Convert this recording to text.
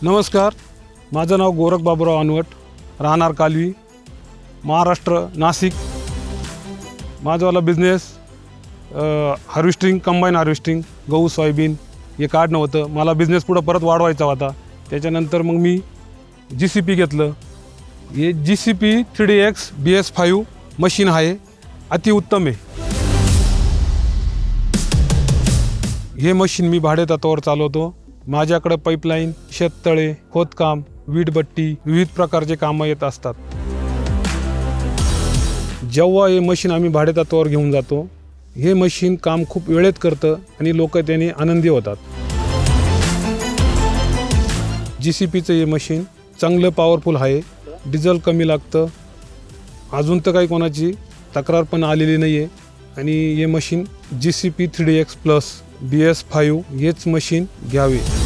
नमस्कार, माझं नाव गोरख बाबूराव अनवट, राहणार कालवी, महाराष्ट्र, नाशिक. माझावाला बिझनेस हार्वेस्टिंग, कंबाईन हार्वेस्टिंग, गहू सोयाबीन हे काढणं होतं. मला बिझनेस पुढं परत वाढवायचा होता. त्याच्यानंतर मग मी GCP घेतलं. हे GCP 3DX BS5 मशीन आहे, अतिउत्तम आहे. हे मशीन मी भाडेतत्त्वावर चालवतो. माझ्याकडे पाईपलाईन, शेततळे, खोदकाम, वीटभट्टी, विविध प्रकारचे कामं येत असतात. जेव्हा हे मशीन आम्ही भाडेतत्त्वावर घेऊन जातो, हे मशीन काम खूप वेळेत करतं आणि लोक त्याने आनंदी होतात. GCPचं हे मशीन चांगलं पॉवरफुल आहे, डिझेल कमी लागतं. अजून तर काही कोणाची तक्रार पण आलेली नाही आहे. आणि हे machine GCP 3DX Plus BS5 हेच मशीन घ्यावे.